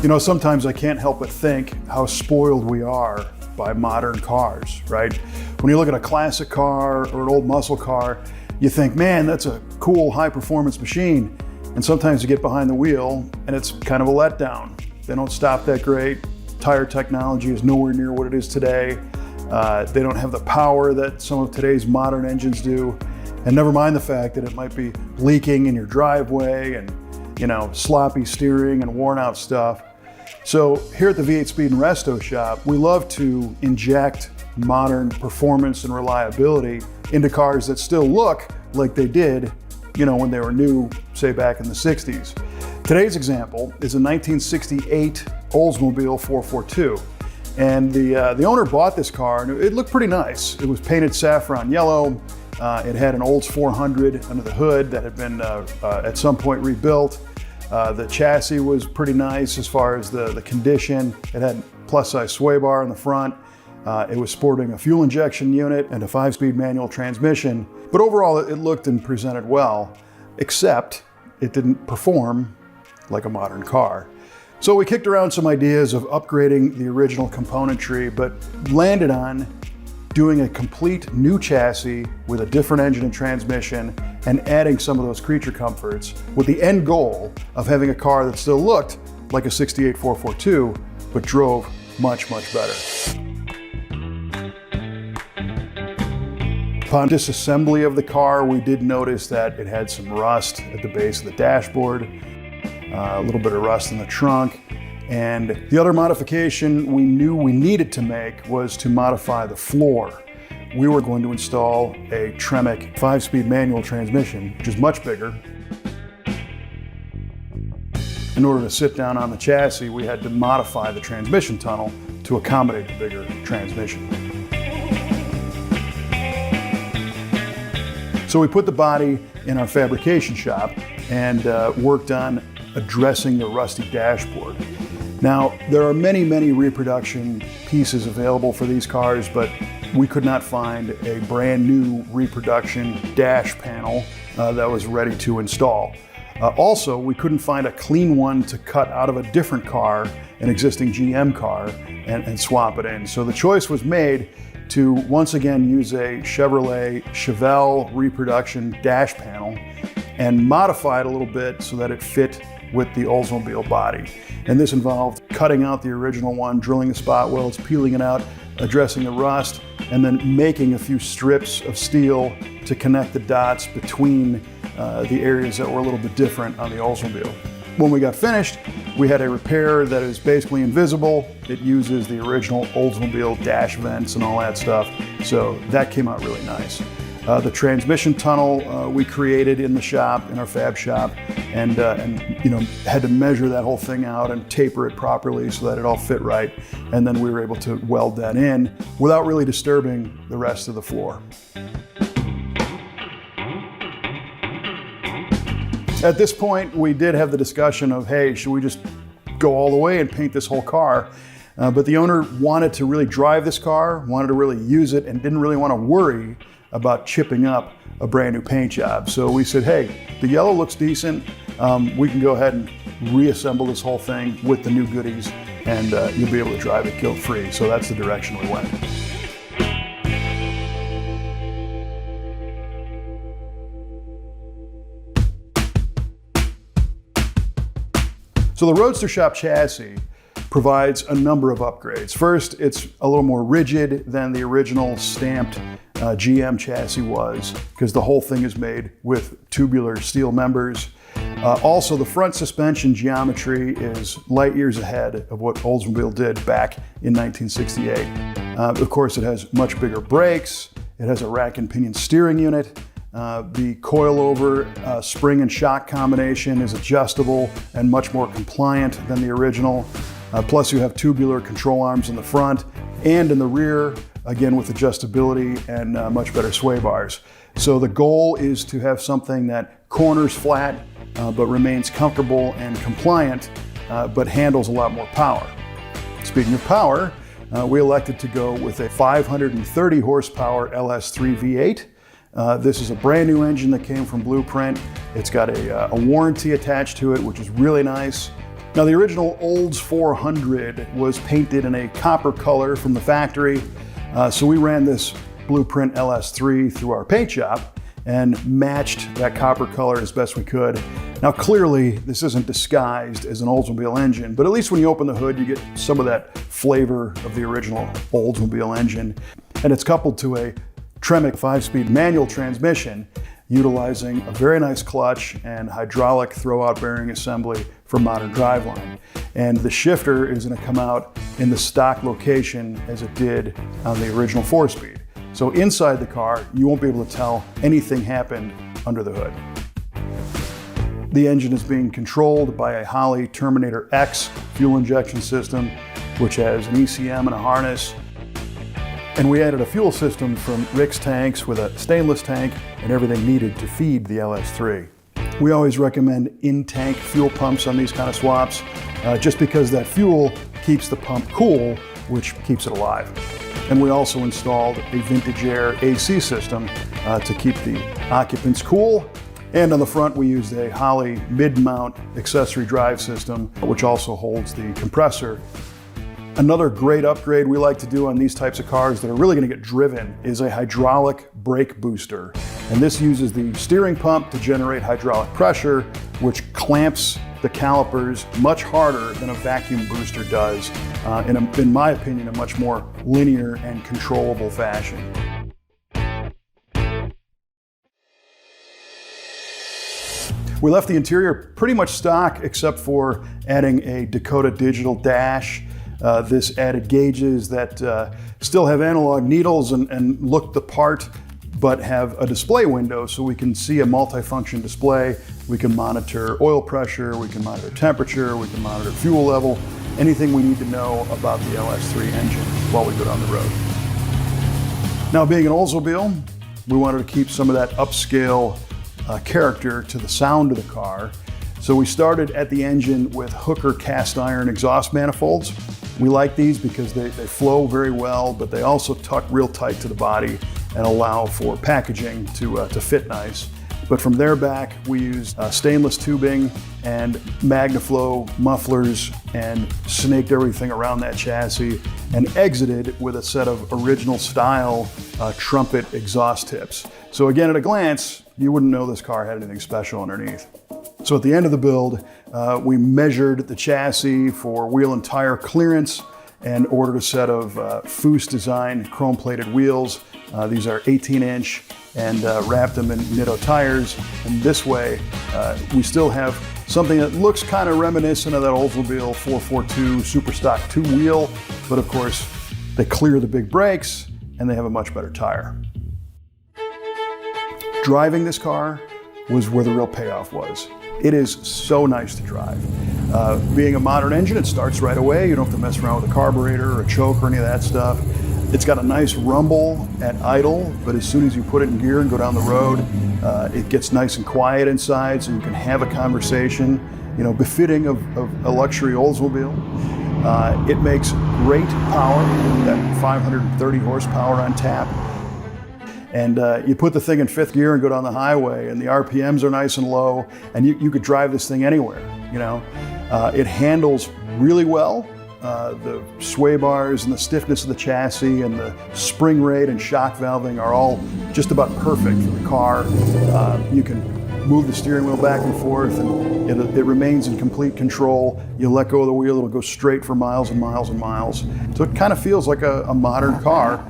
You know, sometimes I can't help but think how spoiled we are by modern cars, right? When you look at a classic car or an old muscle car, you think, man, that's a cool high performance machine. And sometimes you get behind the wheel and it's kind of a letdown. They don't stop that great. Tire technology is nowhere near what it is today. They don't have the power that some of today's modern engines do. And never mind the fact that it might be leaking in your driveway and, you know, sloppy steering and worn out stuff. So here at the V8 Speed and Resto shop, we love to inject modern performance and reliability into cars that still look like they did, you know, when they were new, say back in the 60s. Today's example is a 1968 Oldsmobile 442. And the owner bought this car and it looked pretty nice. It was painted saffron yellow. It had an Olds 400 under the hood that had been at some point rebuilt. The chassis was pretty nice as far as the condition. It had plus size sway bar in the front. It was sporting a fuel injection unit and a 5-speed manual transmission. But overall, it looked and presented well, except it didn't perform like a modern car. So we kicked around some ideas of upgrading the original componentry, but landed on doing a complete new chassis with a different engine and transmission and adding some of those creature comforts with the end goal of having a car that still looked like a 68 442, but drove much, much better. Upon disassembly of the car, we did notice that it had some rust at the base of the dashboard, a little bit of rust in the trunk. And the other modification we knew we needed to make was to modify the floor. We were going to install a Tremec 5-speed manual transmission, which is much bigger. In order to sit down on the chassis, we had to modify the transmission tunnel to accommodate the bigger transmission. So we put the body in our fabrication shop and worked on addressing the rusty dashboard. Now, there are many, many reproduction pieces available for these cars, but we could not find a brand new reproduction dash panel that was ready to install. Also, we couldn't find a clean one to cut out of a different car, an existing GM car, and swap it in. So the choice was made to once again use a Chevelle reproduction dash panel and modify it a little bit so that it fit with the Oldsmobile body. And this involved cutting out the original one, drilling the spot welds, peeling it out, addressing the rust, and then making a few strips of steel to connect the dots between the areas that were a little bit different on the Oldsmobile. When we got finished, we had a repair that is basically invisible. It uses the original Oldsmobile dash vents and all that stuff, so that came out really nice. The transmission tunnel we created in the shop, in our fab shop, and you know, had to measure that whole thing out and taper it properly so that it all fit right. And then we were able to weld that in without really disturbing the rest of the floor. At this point, we did have the discussion of, hey, should we just go all the way and paint this whole car? But the owner wanted to really drive this car, wanted to really use it, and didn't really want to worry about chipping up a brand new paint job. So we said, hey, the yellow looks decent. We can go ahead and reassemble this whole thing with the new goodies, and you'll be able to drive it guilt-free. So that's the direction we went. So the Roadster Shop chassis provides a number of upgrades. First, it's a little more rigid than the original stamped GM chassis was, because the whole thing is made with tubular steel members. Also, the front suspension geometry is light years ahead of what Oldsmobile did back in 1968. Of course, it has much bigger brakes. It has a rack and pinion steering unit. The coilover spring and shock combination is adjustable and much more compliant than the original. Plus you have tubular control arms in the front and in the rear, again with adjustability and much better sway bars. So the goal is to have something that corners flat but remains comfortable and compliant, but handles a lot more power. Speaking of power, we elected to go with a 530 horsepower LS3 V8. This is a brand new engine that came from Blueprint. It's got a warranty attached to it, which is really nice. Now, the original Olds 400 was painted in a copper color from the factory. So we ran this Blueprint LS3 through our paint shop and matched that copper color as best we could. Now, clearly, this isn't disguised as an Oldsmobile engine, but at least when you open the hood, you get some of that flavor of the original Oldsmobile engine. And it's coupled to a Tremec 5-speed manual transmission, utilizing a very nice clutch and hydraulic throwout bearing assembly for modern driveline. And the shifter is going to come out in the stock location as it did on the original 4-speed. So inside the car, you won't be able to tell anything happened under the hood. The engine is being controlled by a Holley Terminator X fuel injection system, which has an ECM and a harness. And we added a fuel system from Rick's tanks with a stainless tank and everything needed to feed the LS3. We always recommend in-tank fuel pumps on these kind of swaps, just because that fuel keeps the pump cool, which keeps it alive. And we also installed a Vintage Air AC system to keep the occupants cool. And on the front, we used a Holley mid-mount accessory drive system, which also holds the compressor. Another great upgrade we like to do on these types of cars that are really going to get driven is a hydraulic brake booster. And this uses the steering pump to generate hydraulic pressure, which clamps the calipers much harder than a vacuum booster does, in my opinion, a much more linear and controllable fashion. We left the interior pretty much stock except for adding a Dakota digital dash. This added gauges that still have analog needles and look the part, but have a display window so we can see a multifunction display. We can monitor oil pressure, we can monitor temperature, we can monitor fuel level, anything we need to know about the LS3 engine while we go down the road. Now, being an Oldsmobile, we wanted to keep some of that upscale character to the sound of the car. So we started at the engine with Hooker cast iron exhaust manifolds. We like these because they flow very well, but they also tuck real tight to the body and allow for packaging to fit nice. But from there back, we used stainless tubing and MagnaFlow mufflers and snaked everything around that chassis and exited with a set of original style Trumpet exhaust tips. So again, at a glance, you wouldn't know this car had anything special underneath. So at the end of the build, we measured the chassis for wheel and tire clearance and ordered a set of Foose design chrome-plated wheels. These are 18-inch and wrapped them in Nitto tires. And this way, we still have something that looks kind of reminiscent of that Oldsmobile 442 Superstock 2 wheel, but of course, they clear the big brakes and they have a much better tire. Driving this car was where the real payoff was. It is so nice to drive. Being a modern engine, it starts right away. You don't have to mess around with a carburetor or a choke or any of that stuff. It's got a nice rumble at idle, but as soon as you put it in gear and go down the road, it gets nice and quiet inside so you can have a conversation, you know, befitting of a luxury Oldsmobile. It makes great power, that 530 horsepower on tap. And you put the thing in 5th gear and go down the highway, and the RPMs are nice and low, and you could drive this thing anywhere, you know. It handles really well. The sway bars and the stiffness of the chassis and the spring rate and shock valving are all just about perfect for the car. You can move the steering wheel back and forth, and it remains in complete control. You let go of the wheel, it'll go straight for miles and miles and miles. So it kind of feels like a modern car.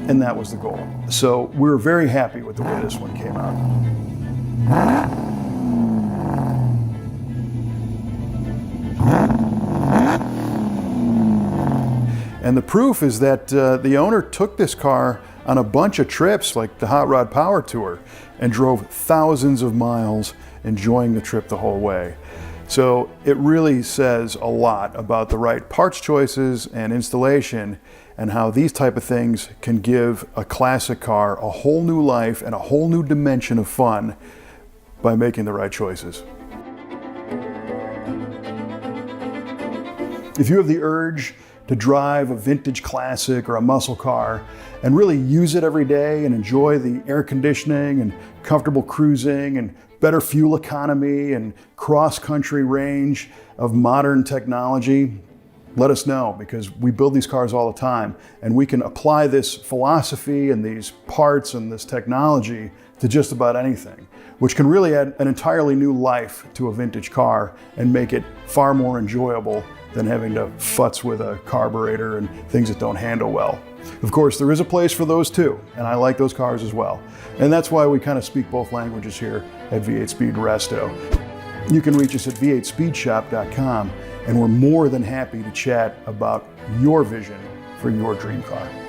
And that was the goal. So we were very happy with the way this one came out. And the proof is that the owner took this car on a bunch of trips, like the Hot Rod Power Tour, and drove thousands of miles, enjoying the trip the whole way. So it really says a lot about the right parts choices and installation, and how these type of things can give a classic car a whole new life and a whole new dimension of fun by making the right choices. If you have the urge to drive a vintage classic or a muscle car and really use it every day and enjoy the air conditioning and comfortable cruising and better fuel economy and cross-country range of modern technology, let us know, because we build these cars all the time and we can apply this philosophy and these parts and this technology to just about anything, which can really add an entirely new life to a vintage car and make it far more enjoyable than having to futz with a carburetor and things that don't handle well. Of course, there is a place for those too, and I like those cars as well. And that's why we kind of speak both languages here at V8 Speed Resto. You can reach us at v8speedshop.com, and we're more than happy to chat about your vision for your dream car.